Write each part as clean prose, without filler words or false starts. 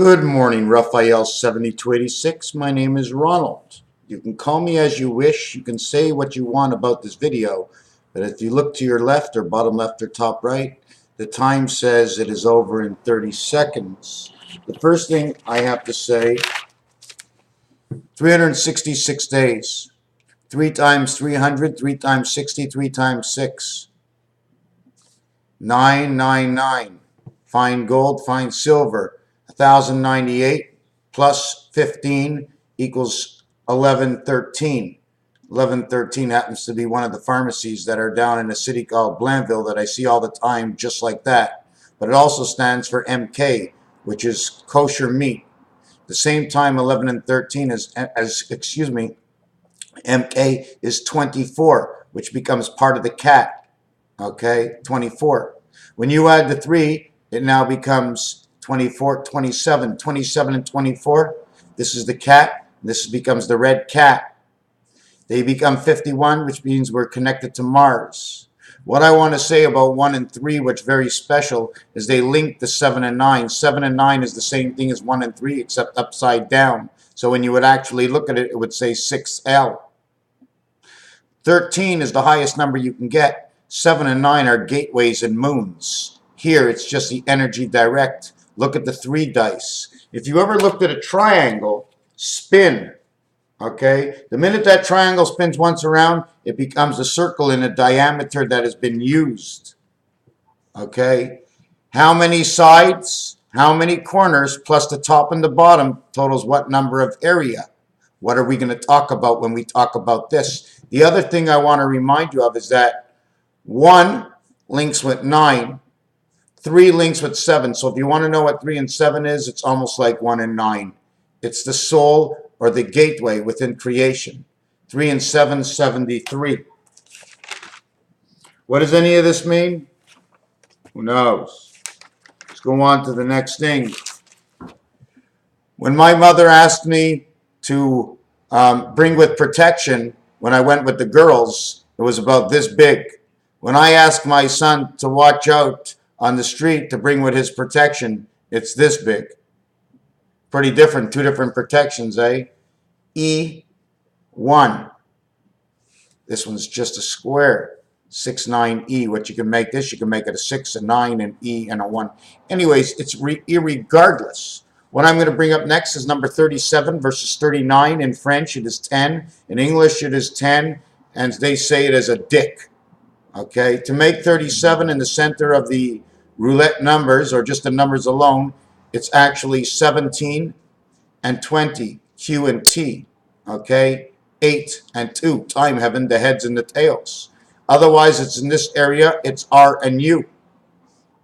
Good morning, Raphael 7286. My name is Ronald. You can call me as you wish. You can say what you want about this video, but if you look to your left or bottom left or top right, the time says it is over in 30 seconds. The first thing I have to say, 366 days. 3 times 300, 3 times 60, 3 times 6. 999. Find gold, find silver. 1,098 plus 15 equals 1113. 1113 happens to be one of the pharmacies that are down in a city called Blanville that I see all the time, just like that. But it also stands for MK, which is kosher meat. The same time 11 and 13 MK is 24, which becomes part of the cat. Okay, 24. When you add the 3, it now becomes 24, 27, 27 and 24. This is the cat. This becomes the red cat. They become 51, which means we're connected to Mars. What I want to say about 1 and 3, which is very special, is they link the 7 and 9. 7 and 9 is the same thing as 1 and 3, except upside down. So when you would actually look at it, it would say 6L. 13 is the highest number you can get. 7 and 9 are gateways and moons. Here, it's just the energy direct. Look at the 3 dice. If you ever looked at a triangle spin, okay, the minute that triangle spins once around, it becomes a circle in a diameter that has been used. Okay, how many sides, how many corners, plus the top and the bottom totals what number of area? What are we going to talk about when we talk about this? The other thing I want to remind you of is that 1 links with 9. 3 links with 7. So if you want to know what 3 and 7 is, it's almost like 1 and 9. It's the soul or the gateway within creation. 3 and 7, 73. What does any of this mean? Who knows? Let's go on to the next thing. When my mother asked me to bring with protection, when I went with the girls, it was about this big. When I asked my son to watch out on the street to bring with his protection, it's this big. Pretty different, 2 different protections, eh? E1. This one's just a square. 6, 9, E. What you can make this, you can make it a 6, a 9, an E, and a 1. Anyways, it's irregardless. What I'm going to bring up next is number 37 versus 39. In French, it is 10. In English, it is 10. And they say it as a dick. Okay, to make 37 in the center of the roulette numbers, or just the numbers alone, it's actually 17 and 20, Q and T. Okay, 8 and 2, time heaven, the heads and the tails. Otherwise, it's in this area, it's R and U.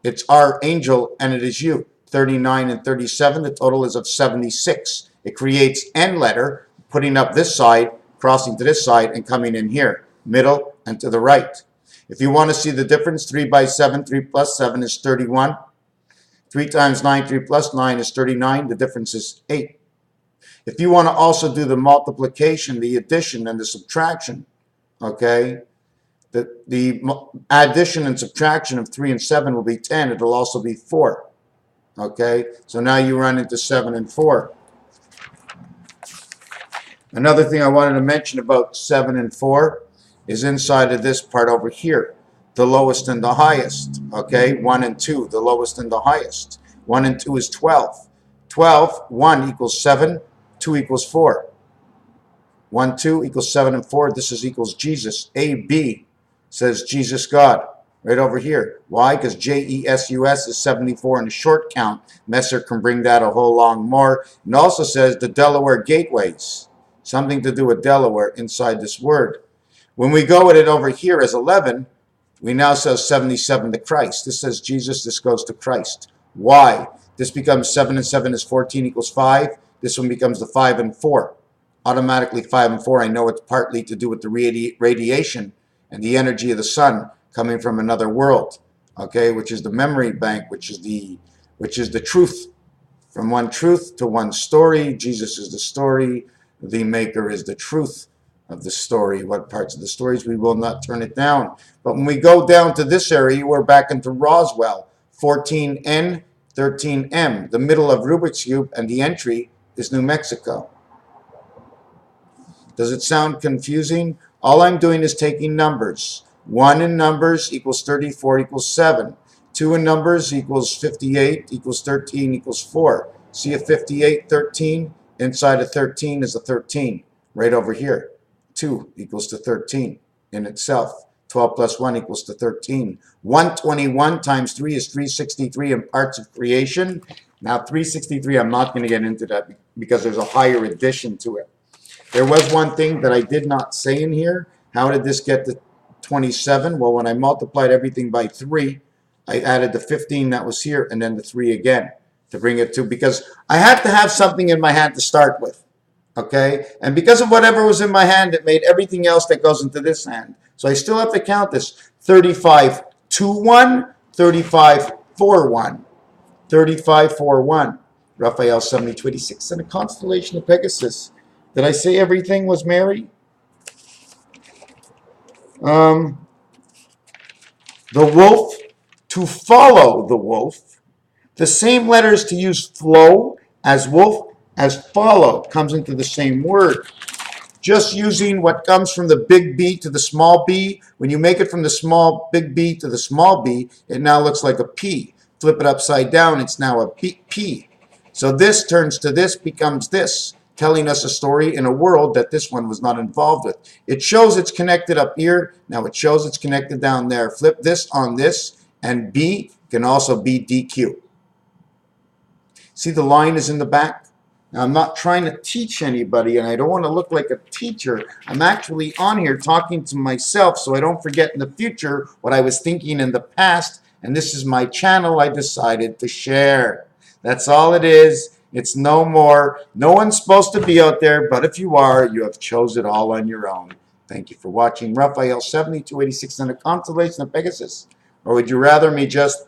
It's R angel and it is U. 39 and 37, the total is of 76. It creates N letter, putting up this side, crossing to this side, and coming in here, middle and to the right. If you want to see the difference, 3 by 7, 3 plus 7 is 31. 3 times 9, 3 plus 9 is 39. The difference is 8. If you want to also do the multiplication, the addition, and the subtraction, okay, the addition and subtraction of 3 and 7 will be 10. It'll also be 4. Okay, so now you run into 7 and 4. Another thing I wanted to mention about 7 and 4 is inside of this part over here, the lowest and the highest. Okay, 1 and 2, the lowest and the highest. 1 and 2 is 12. 12, 1 equals 7, 2 equals 4. 1, 2 equals 7 and 4. This is equals Jesus. AB says Jesus God, right over here. Why? Because JESUS is 74 in the short count. Messer can bring that a whole long more. And also says the Delaware gateways. Something to do with Delaware inside this word. When we go with it over here as 11, we now say 77 to Christ. This says Jesus, this goes to Christ. Why? This becomes 7 and 7 is 14 equals 5. This one becomes the 5 and 4. Automatically 5 and 4. I know it's partly to do with the radiation and the energy of the sun coming from another world, okay, which is the memory bank, which is the truth. From one truth to one story. Jesus is the story. The maker is the truth of the story. What parts of the stories, we will not turn it down. But when we go down to this area, we're back into Roswell. 14N 13M, the middle of Rubik's Cube, and the entry is New Mexico. Does it sound confusing? All I'm doing is taking numbers. 1 in numbers equals 34 equals 7. 2 in numbers equals 58 equals 13 equals 4. See a 58, 13? Inside of 13 is a 13 right over here. 2 equals to 13 in itself. 12 plus 1 equals to 13. 121 times 3 is 363 in parts of creation. Now 363, I'm not going to get into that because there's a higher addition to it. There was one thing that I did not say in here. How did this get to 27? Well, when I multiplied everything by 3, I added the 15 that was here and then the 3 again to bring it to, because I had to have something in my hand to start with. Okay? And because of whatever was in my hand, it made everything else that goes into this hand. So I still have to count this. 35, 2, 1, 35, 4, 1. 35, 4, 1. Raphael 7026 and a constellation of Pegasus. Did I say everything was Mary? The wolf, to follow the wolf. The same letters to use flow as wolf as follow comes into the same word. Just using what comes from the big B to the small b. When you make it from the small big B to the small b, it now looks like a P. Flip it upside down, it's now a P. So this turns to this, becomes this, telling us a story in a world that this one was not involved with. It shows it's connected up here. Now it shows it's connected down there. Flip this on this, and B can also be DQ. See, the line is in the back. Now, I'm not trying to teach anybody, and I don't want to look like a teacher. I'm actually on here talking to myself so I don't forget in the future what I was thinking in the past, and this is my channel I decided to share. That's all it is. It's no more. No one's supposed to be out there, but if you are, you have chose it all on your own. Thank you for watching. Raphael 7286 and a constellation of Pegasus. Or would you rather me just